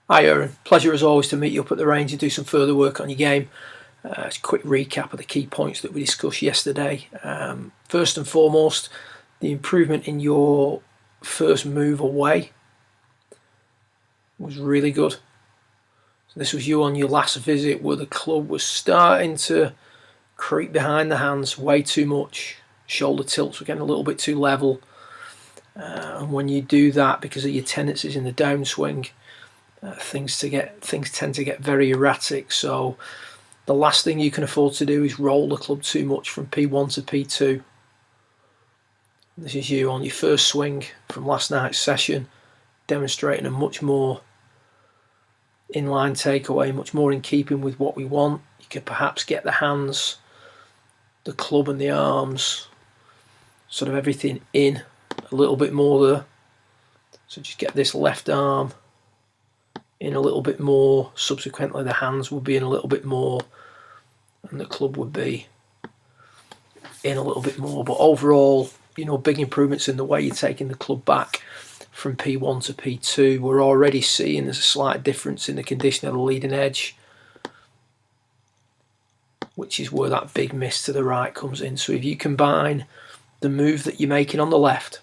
Hi Aaron, pleasure as always to meet you up at the range and do some further work on your game. It's a quick recap of the key points that we discussed yesterday. First and foremost, the improvement in your first move away was really good. So this was you on your last visit where the club was starting to creep behind the hands way too much. Shoulder tilts were getting a little bit too level. And when you do that because of your tendencies in the downswing, things tend to get very erratic. So the last thing you can afford to do is roll the club too much from P1 to P2. This is you on your first swing from last night's session, demonstrating a much more inline takeaway, much more in keeping with what we want. You can perhaps get the hands, the club and the arms, sort of everything in a little bit more there. So just get this left arm in a little bit more. Subsequently the hands will be in a little bit more and the club would be in a little bit more. But overall, big improvements in the way you're taking the club back from P1 to P2. We're already seeing there's a slight difference in the condition of the leading edge, which is where that big miss to the right comes in. So if you combine the move that you're making on the left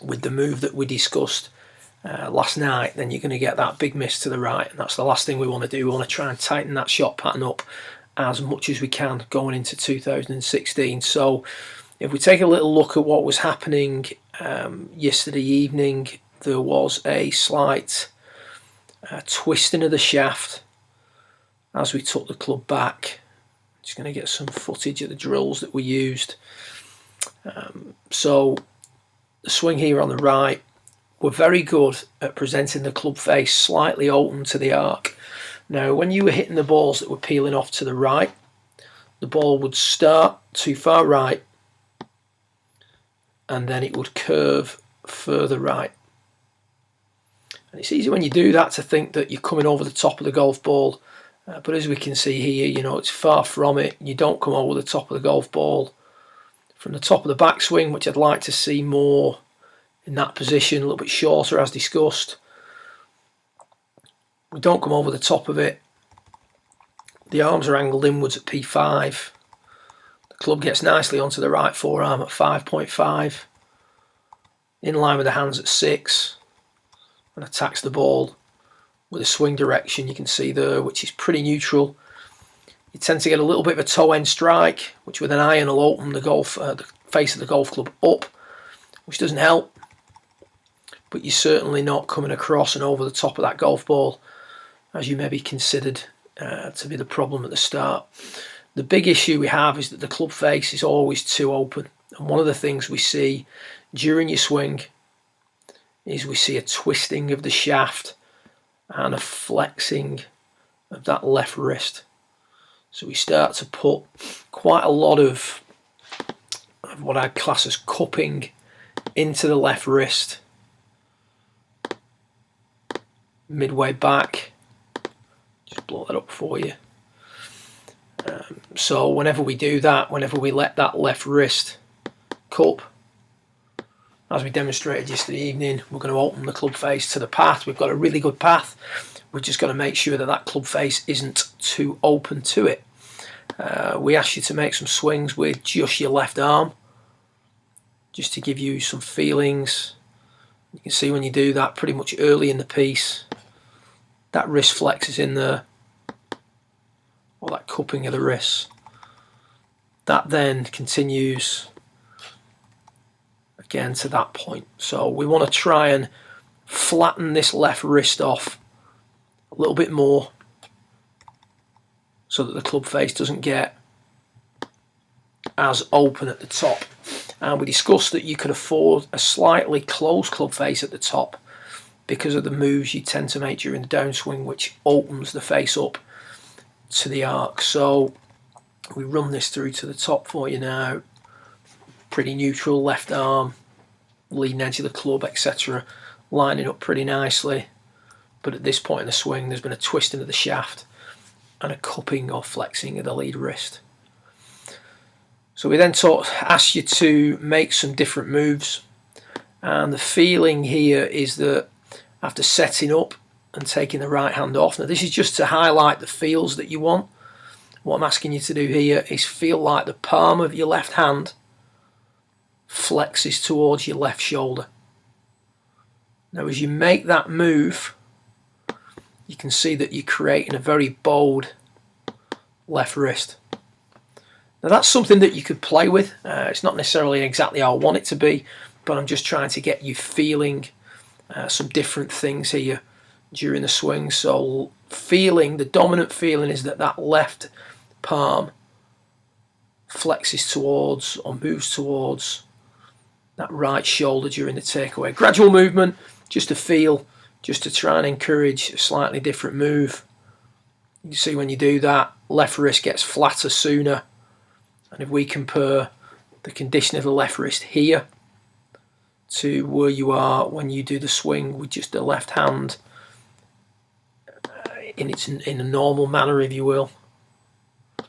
with the move that we discussed last night, then you're going to get that big miss to the right, and that's the last thing we want to do. We want to try and tighten that shot pattern up as much as we can going into 2016. So if we take a little look at what was happening yesterday evening, there was a slight twisting of the shaft as we took the club back. Just going to get some footage of the drills that we used. So the swing here on the right, we're very good at presenting the club face slightly open to the arc. Now, when you were hitting the balls that were peeling off to the right, the ball would start too far right and then it would curve further right. And it's easy when you do that to think that you're coming over the top of the golf ball, but as we can see here, it's far from it. You don't come over the top of the golf ball. From the top of the backswing, which I'd like to see more in that position, a little bit shorter as discussed. We don't come over the top of it. The arms are angled inwards at P5. The club gets nicely onto the right forearm at 5.5. In line with the hands at 6. And attacks the ball with a swing direction you can see there, which is pretty neutral. You tend to get a little bit of a toe end strike, which with an iron will open the face of the golf club up, which doesn't help. But you're certainly not coming across and over the top of that golf ball as you maybe considered to be the problem at the start. The big issue we have is that the club face is always too open. And one of the things we see during your swing is we see a twisting of the shaft and a flexing of that left wrist. So we start to put quite a lot of what I'd class as cupping into the left wrist. Midway back, just blow that up for you. So whenever we do that, whenever we let that left wrist cup, as we demonstrated yesterday evening, we're going to open the club face to the path. We've got a really good path. We're just got to make sure that that club face isn't too open to it. We ask you to make some swings with just your left arm, just to give you some feelings. You can see when you do that pretty much early in the piece, that wrist flexes in there, or that cupping of the wrist. That then continues again to that point. So we want to try and flatten this left wrist off a little bit more so that the club face doesn't get as open at the top. And we discussed that you could afford a slightly closed club face at the top because of the moves you tend to make during the downswing, which opens the face up to the arc. So we run this through to the top for you now. Pretty neutral, left arm, leading edge of the club, etc. Lining up pretty nicely. But at this point in the swing, there's been a twisting of the shaft and a cupping or flexing of the lead wrist. So we then asked you to make some different moves. And the feeling here is that after setting up and taking the right hand off. Now this is just to highlight the feels that you want. What I'm asking you to do here is feel like the palm of your left hand flexes towards your left shoulder. Now as you make that move, you can see that you're creating a very bold left wrist. Now that's something that you could play with. It's not necessarily exactly how I want it to be, but I'm just trying to get you feeling some different things here during the swing. So feeling, the dominant feeling is that that left palm flexes towards or moves towards that right shoulder during the takeaway. Gradual movement, just to feel, just to try and encourage a slightly different move. You see when you do that, left wrist gets flatter sooner. And if we compare the condition of the left wrist here to where you are when you do the swing with just the left hand in a normal manner, if you will, you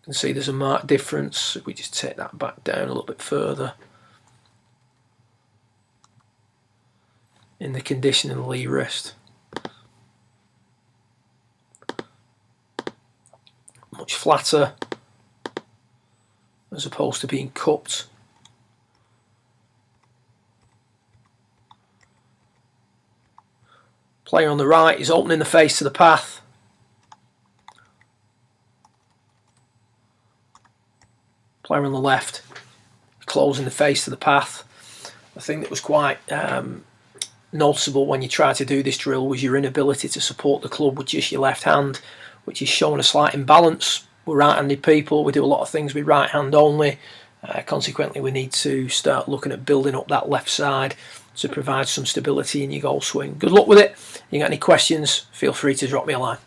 can see there's a marked difference. If we just take that back down a little bit further in the condition of the lead wrist. Much flatter as opposed to being cupped. Player on the right is opening the face to the path. Player on the left closing the face to the path. The thing that was quite noticeable when you try to do this drill was your inability to support the club with just your left hand, which is showing a slight imbalance. We're right-handed people, we do a lot of things with right hand only. Consequently, we need to start looking at building up that left side to provide some stability in your golf swing. Good luck with it. If you got any questions, feel free to drop me a line.